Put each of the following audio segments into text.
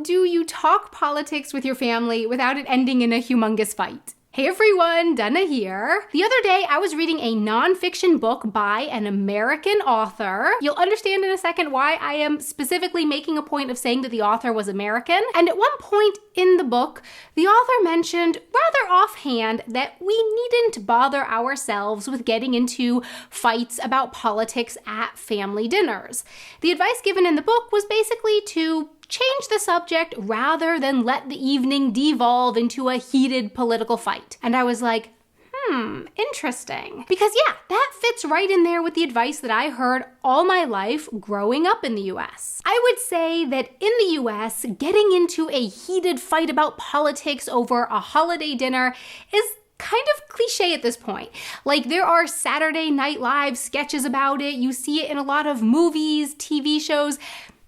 do you talk politics with your family without it ending in a humongous fight? Hey everyone, Dana here. The other day I was reading a nonfiction book by an American author. You'll understand in a second why I am specifically making a point of saying that the author was American. And at one point in the book, the author mentioned rather offhand that we needn't bother ourselves with getting into fights about politics at family dinners. The advice given in the book was basically to change the subject rather than let the evening devolve into a heated political fight. And I was like, interesting. Because yeah, that fits right in there with the advice that I heard all my life growing up in the US. I would say that in the US, getting into a heated fight about politics over a holiday dinner is kind of cliche at this point. Like, there are Saturday Night Live sketches about it. You see it in a lot of movies, TV shows.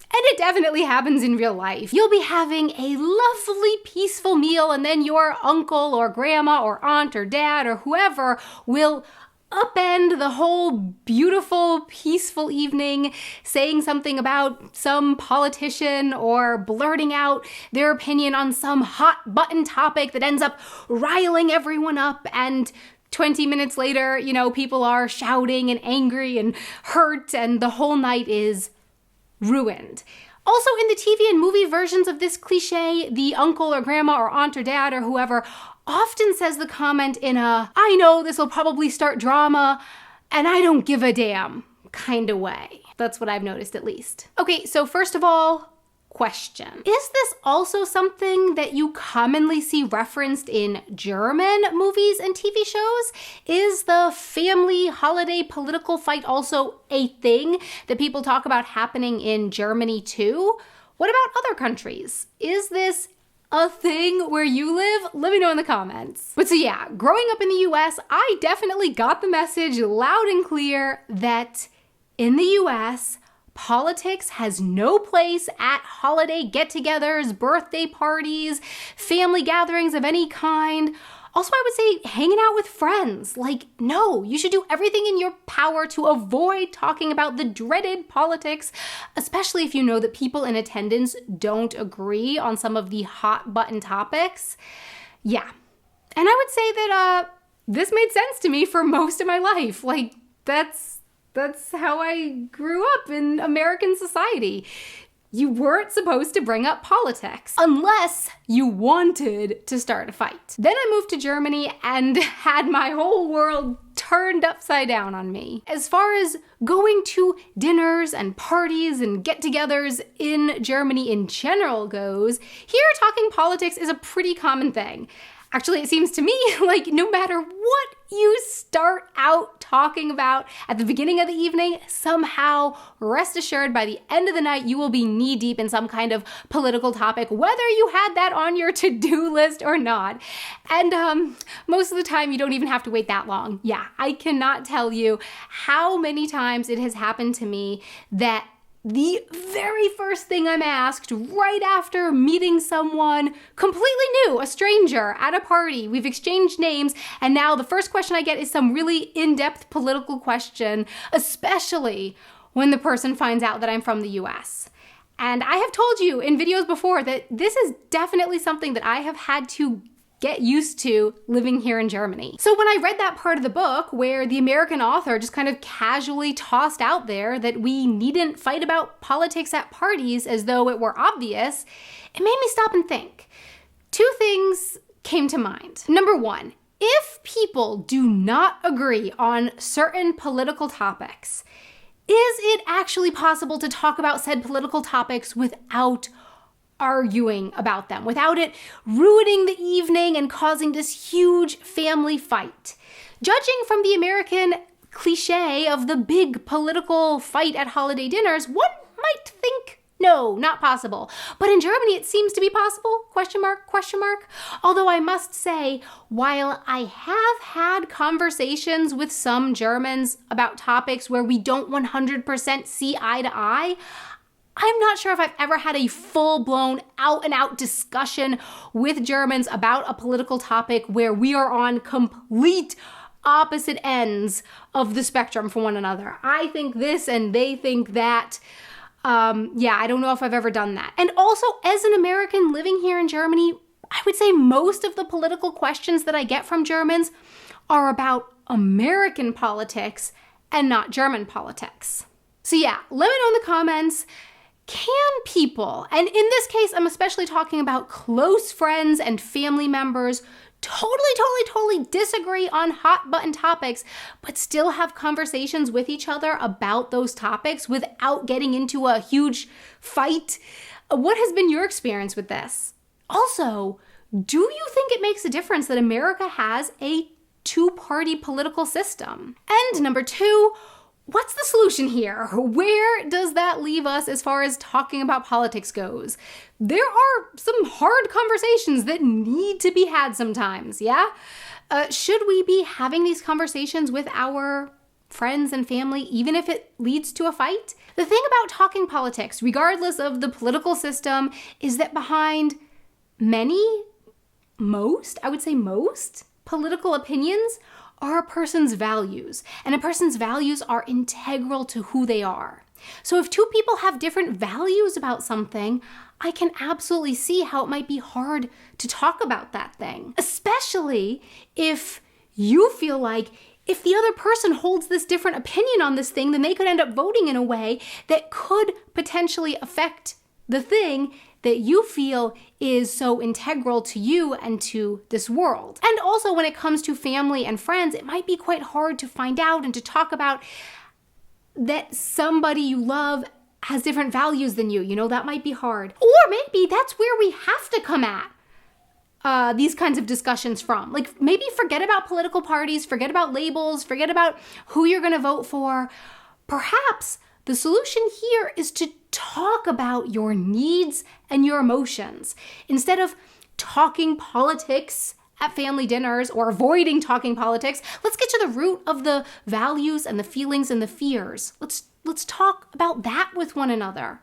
And it definitely happens in real life. You'll be having a lovely, peaceful meal, and then your uncle or grandma or aunt or dad or whoever will upend the whole beautiful, peaceful evening, saying something about some politician or blurting out their opinion on some hot button topic that ends up riling everyone up, and 20 minutes later, people are shouting and angry and hurt, and the whole night is ruined. Also, in the TV and movie versions of this cliche, the uncle or grandma or aunt or dad or whoever often says the comment in a, I know this will probably start drama, and I don't give a damn kind of way. That's what I've noticed, at least. Okay, so first of all, question. Is this also something that you commonly see referenced in German movies and TV shows? Is the family holiday political fight also a thing that people talk about happening in Germany too? What about other countries? Is this a thing where you live? Let me know in the comments. But so yeah, growing up in the US, I definitely got the message loud and clear that in the US, politics has no place at holiday get-togethers, birthday parties, family gatherings of any kind. Also, I would say hanging out with friends. No, you should do everything in your power to avoid talking about the dreaded politics, especially if you know that people in attendance don't agree on some of the hot button topics. Yeah. And I would say that this made sense to me for most of my life. That's how I grew up in American society. You weren't supposed to bring up politics unless you wanted to start a fight. Then I moved to Germany and had my whole world turned upside down on me. As far as going to dinners and parties and get-togethers in Germany in general goes, here talking politics is a pretty common thing. Actually, it seems to me like no matter what you start out talking about at the beginning of the evening, somehow, rest assured, by the end of the night, you will be knee-deep in some kind of political topic, whether you had that on your to-do list or not. And most of the time, you don't even have to wait that long. Yeah, I cannot tell you how many times it has happened to me that the very first thing I'm asked right after meeting someone completely new, a stranger at a party, we've exchanged names, and now the first question I get is some really in-depth political question, especially when the person finds out that I'm from the US. And I have told you in videos before that this is definitely something that I have had to get used to living here in Germany. So when I read that part of the book where the American author just kind of casually tossed out there that we needn't fight about politics at parties as though it were obvious, it made me stop and think. Two things came to mind. Number one, if people do not agree on certain political topics, is it actually possible to talk about said political topics without arguing about them, without it ruining the evening and causing this huge family fight? Judging from the American cliche of the big political fight at holiday dinners, one might think, no, not possible. But in Germany, it seems to be possible, question mark, question mark. Although I must say, while I have had conversations with some Germans about topics where we don't 100% see eye to eye, I'm not sure if I've ever had a full-blown, out-and-out discussion with Germans about a political topic where we are on complete opposite ends of the spectrum from one another. I think this and they think that. Yeah, I don't know if I've ever done that. And also, as an American living here in Germany, I would say most of the political questions that I get from Germans are about American politics and not German politics. So yeah, let me know in the comments, can people, and in this case, I'm especially talking about close friends and family members, totally disagree on hot button topics, but still have conversations with each other about those topics without getting into a huge fight? What has been your experience with this? Also, do you think it makes a difference that America has a two-party political system? And number two, what's the solution here? Where does that leave us as far as talking about politics goes? There are some hard conversations that need to be had sometimes, yeah? Should we be having these conversations with our friends and family, even if it leads to a fight? The thing about talking politics, regardless of the political system, is that behind most political opinions are a person's values, and a person's values are integral to who they are. So if two people have different values about something, I can absolutely see how it might be hard to talk about that thing, especially if you feel like if the other person holds this different opinion on this thing, then they could end up voting in a way that could potentially affect the thing that you feel is so integral to you and to this world. And also when it comes to family and friends, it might be quite hard to find out and to talk about that somebody you love has different values than you. You know, that might be hard. Or maybe that's where we have to come at these kinds of discussions from. Like maybe forget about political parties, forget about labels, forget about who you're gonna vote for. Perhaps the solution here is to talk about your needs and your emotions. Instead of talking politics at family dinners or avoiding talking politics, let's get to the root of the values and the feelings and the fears. Let's talk about that with one another.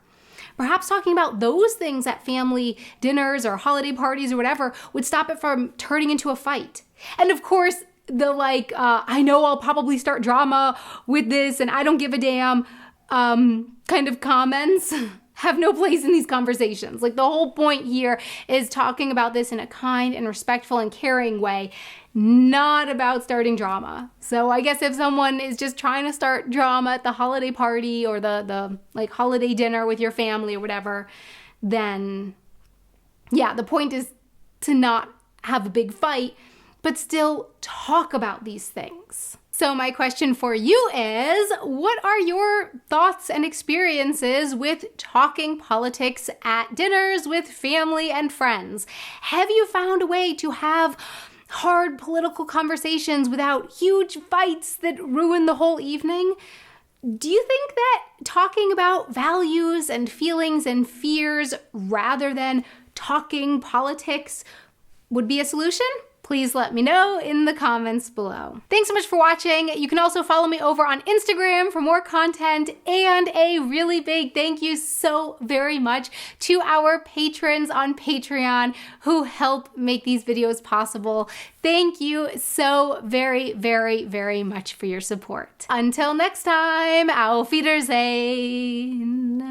Perhaps talking about those things at family dinners or holiday parties or whatever would stop it from turning into a fight. And of course, I know I'll probably start drama with this and I don't give a damn kind of comments have no place in these conversations. Like the whole point here is talking about this in a kind and respectful and caring way, not about starting drama. So I guess if someone is just trying to start drama at the holiday party or the like holiday dinner with your family or whatever, then yeah, the point is to not have a big fight, but still talk about these things. So my question for you is, what are your thoughts and experiences with talking politics at dinners with family and friends? Have you found a way to have hard political conversations without huge fights that ruin the whole evening? Do you think that talking about values and feelings and fears rather than talking politics would be a solution? Please let me know in the comments below. Thanks so much for watching. You can also follow me over on Instagram for more content, and a really big thank you so very much to our patrons on Patreon who help make these videos possible. Thank you so very much for your support. Until next time, auf Wiedersehen.